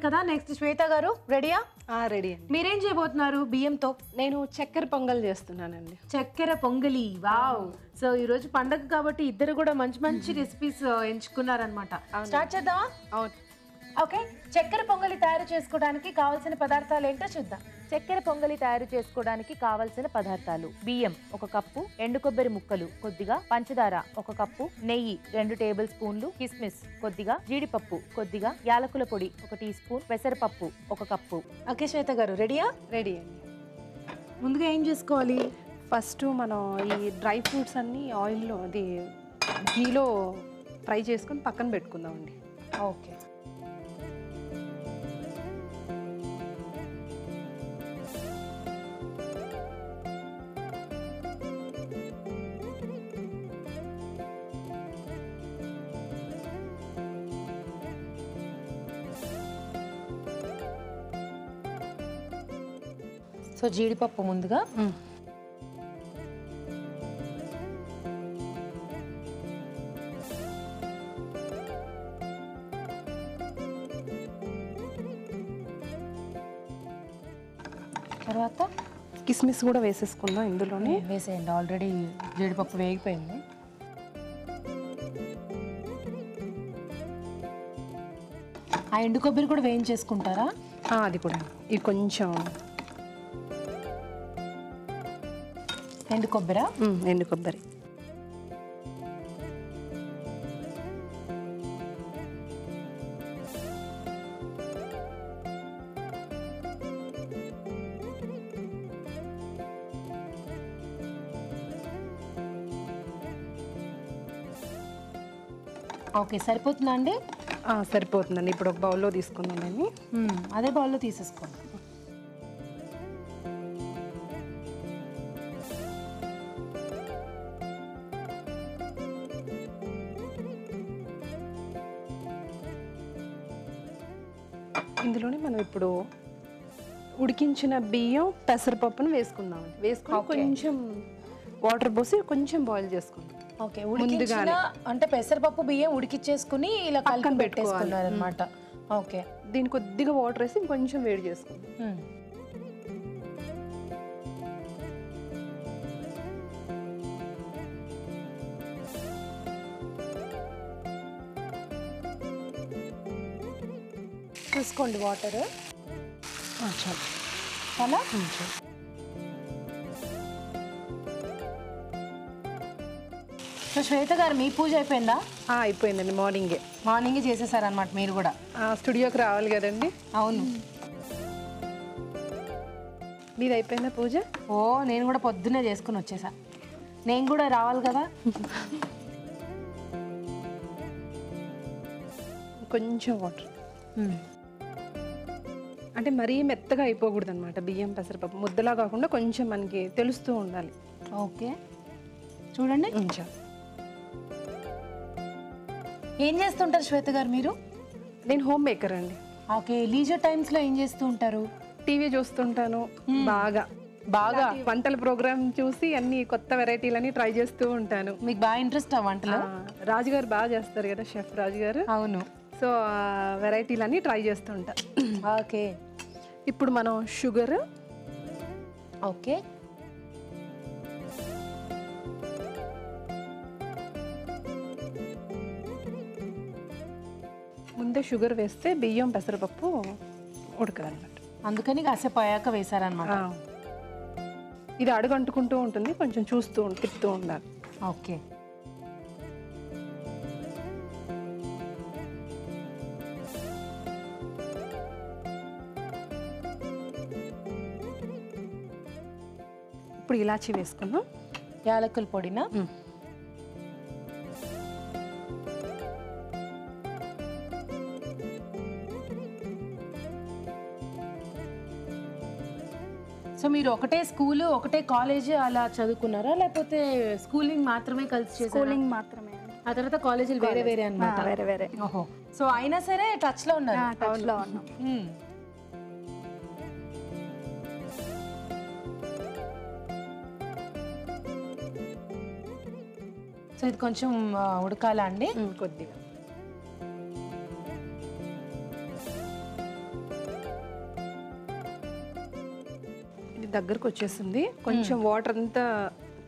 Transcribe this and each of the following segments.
అయిపోయింది కదా. నెక్స్ట్ శ్వేత గారు రెడీయా? రెడీ. మీరేం చేయబోతున్నారు బియ్యంతో? నేను చక్కెర పొంగల్ చేస్తున్నానండి. చక్కెర పొంగలి. వావ్. సో ఈ రోజు పండగ కాబట్టి ఇద్దరు కూడా మంచి మంచి రెసిపీస్ ఎంచుకున్నారనమాట. స్టార్ట్ చేద్దామా? అవును. ఓకే, చక్కెర పొంగలి తయారు చేసుకోవడానికి కావాల్సిన పదార్థాలు ఏంటో చూద్దాం. చక్కెర పొంగలి తయారు చేసుకోవడానికి కావలసిన పదార్థాలు: బియ్యం 1 కప్పు, ఎండు కొబ్బరి ముక్కలు కొద్దిగా, పంచదార 1 కప్పు, నెయ్యి 2 టేబుల్ స్పూన్లు, కిస్మిస్ కొద్దిగా, జీడిపప్పు కొద్దిగా, యాలకుల పొడి 1 టీ స్పూన్, పెసరపప్పు 1 కప్పు. ఓకే శ్వేత గారు రెడీయా? రెడీ అండి. ముందుగా ఏం చేసుకోవాలి? ఫస్ట్ మనం ఈ డ్రై ఫ్రూట్స్ అన్నీ ఆయిల్లో గీలో ఫ్రై చేసుకొని పక్కన పెట్టుకుందామండి. ఓకే. సో జీడిపప్పు ముందుగా తర్వాత కిస్మిస్ కూడా వేసేసుకుందాం ఇందులోనే. వేసేయండి, ఆల్రెడీ జీడిపప్పు వేగిపోయింది. ఆ ఎండు కొబ్బరి కూడా వేయించేసుకుంటారా? అది కూడా. ఇది కొంచెం ఎండు కొబ్బరి. ఎండు కొబ్బరి. ఓకే, సరిపోతుందా అండి? సరిపోతుందండి. ఇప్పుడు ఒక బౌల్లో తీసుకుందాం. అదే బౌల్లో తీసేసుకోండి. ఇందులోనే మనం ఇప్పుడు ఉడికించిన బియ్యం పెసరపప్పును వేసుకుందామండి. వేసుకొని కొంచెం వాటర్ పోసి కొంచెం బాయిల్ చేసుకుందాం. ఓకే, ముందుగానే అంటే పెసరపప్పు బియ్యం ఉడికిచ్చేసుకుని ఇలా పక్కన పెట్టేసుకున్నారు అనమాట. ఓకే, దీన్ని కొద్దిగా వాటర్ వేసి కొంచెం వేడి చేసుకుందాం. చూసుకోండి వాటర్. చాలా సో శ్వేత గారు మీ పూజ అయిపోయిందా? అయిపోయిందండి. మార్నింగే చేసేసారనమాట మీరు కూడా. స్టూడియోకి రావాలి కదండి. అవును. మీది అయిపోయిందా పూజ? నేను కూడా పొద్దున్నే చేసుకుని వచ్చేసా. నేను కూడా రావాలి కదా. కొంచెం వాటర్, అంటే మరీ మెత్తగా అయిపోకూడదు అనమాట. బియ్యం పెసరపప్పు ముద్దలా కాకుండా కొంచెం మనకి తెలుస్తూ ఉండాలి. ఓకే, చూడండి. ఏం చేస్తుంటారు శ్వేత గారు మీరు? నేను హోమ్ మేకర్ అండి. ఓకే, లీజర్ టైమ్స్ లో ఏం చేస్తూ ఉంటారు? టీవీ చూస్తుంటాను. బాగా వంటల ప్రోగ్రామ్ చూసి అన్ని కొత్త వెరైటీలని ట్రై చేస్తూ ఉంటాను. మీకు బాగా ఇంట్రెస్ట్ ఆ వంటలో? రాజుగారు బాగా చేస్తారు కదా, షెఫ్ రాజుగారు. అవును. సో వెరైటీలన్నీ ట్రై చేస్తూ ఉంటా. ఓకే, ఇప్పుడు మనం షుగర్. ఓకే, ముందే షుగర్ వేస్తే బియ్యం పెసరపప్పు ఉడకదన్నమాట. అందుకని కాసేపు అయ్యాక వేసారనమాట. ఇది అడుగంటుకుంటూ ఉంటుంది, కొంచెం చూస్తూ తిప్పుతూ ఉండాలి. ఓకే, ఇప్పుడు ఇలాచీ వేసుకున్నాం. యాలకుల పొడినా? సో మీరు ఒకటే స్కూల్ ఒకటే కాలేజ్ అలా చదువుకున్నారా, లేకపోతే స్కూలింగ్ మాత్రమే కలిసి చేశారా? స్కూలింగ్ మాత్రమే. ఆ తర్వాత కాలేజీలు వేరే వేరే అన్నమాట. వేరే వేరే. ఓహో, సో అయినా సరే టచ్ లో ఉన్నారు. టచ్ లో ఉన్నాం. సో ఇది కొంచెం ఉడకాలా అండి? కొద్దిగా. దగ్గరకు వచ్చేస్తుంది. కొంచెం వాటర్ అంతా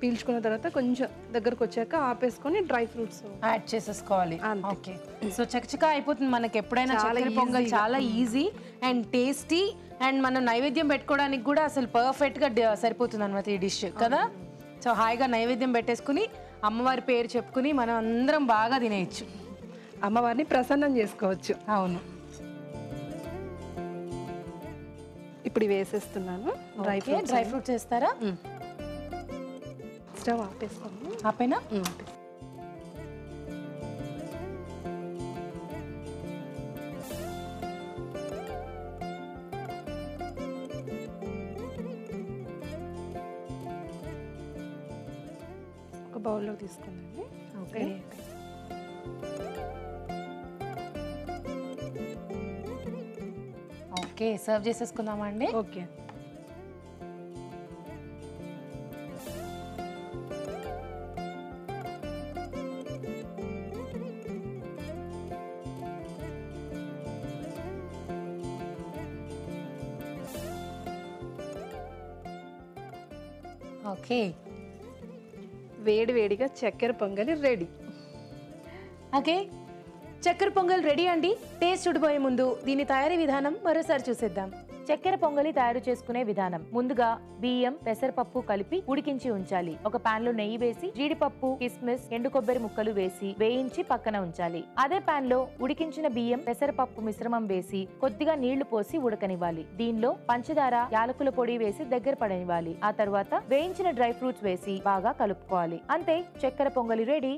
పీల్చుకున్న తర్వాత కొంచెం దగ్గరకు వచ్చాక ఆపేసుకొని డ్రై ఫ్రూట్స్ యాడ్ చేసేసుకోవాలి. అంతే. ఓకే, సో చకచకా అయిపోతుంది మనకి. ఎప్పుడైనా చాలా చక్కెర పొంగల్ ఈజీగా. చాలా ఈజీ అండ్ టేస్టీ అండ్ మనం నైవేద్యం పెట్టుకోవడానికి కూడా అసలు పర్ఫెక్ట్గా సరిపోతుంది అనమాట ఈ డిష్ కదా. సో హాయిగా నైవేద్యం పెట్టేసుకుని అమ్మవారి పేరు చెప్పుకుని మనం అందరం బాగా తినేయచ్చు. అమ్మవారిని ప్రసన్నం చేసుకోవచ్చు. అవును. ఇప్పుడు ఇవి వేసేస్తున్నాను. డ్రై డ్రై ఫ్రూట్స్ వేస్తారా? స్టవ్ ఆపేసుకోండి. ఆపేనా? ఒక బౌల్లో తీసుకుందండి. ఓకే. రెడీ అయిపోయింది. ఓకే, సర్వ్ చేసేసుకుందామా అండి? ఓకే. ఓకే, వేడి వేడిగా చక్కెర పొంగలి రెడీ. ఓకే, చక్కెర పొంగల్ రెడీ అండి. టేస్ట్ చూడబోయే ముందు దీని తయారీ విధానం మరోసారి చూసేద్దాం. చక్కెర పొంగలి తయారు చేసుకునే విధానం. ముందుగా బియ్యం, పెసరపప్పు కలిపి ఉడికించి ఉంచాలి. ఒక పాన్ లో నెయ్యి వేసి జీడిపప్పు, కిస్మిస్, ఎండు కొబ్బరి ముక్కలు వేసి వేయించి పక్కన ఉంచాలి. అదే పాన్ లో ఉడికించిన బియ్యం, పెసరపప్పు మిశ్రమం వేసి కొద్దిగా నీళ్లు పోసి ఉడకనివ్వాలి. దీనిలో పంచదార, యాలకుల పొడి వేసి దగ్గర పడనివ్వాలి. ఆ తర్వాత వేయించిన డ్రై ఫ్రూట్స్ వేసి బాగా కలుపుకోవాలి. అంతే, చక్కెర పొంగలి రెడీ.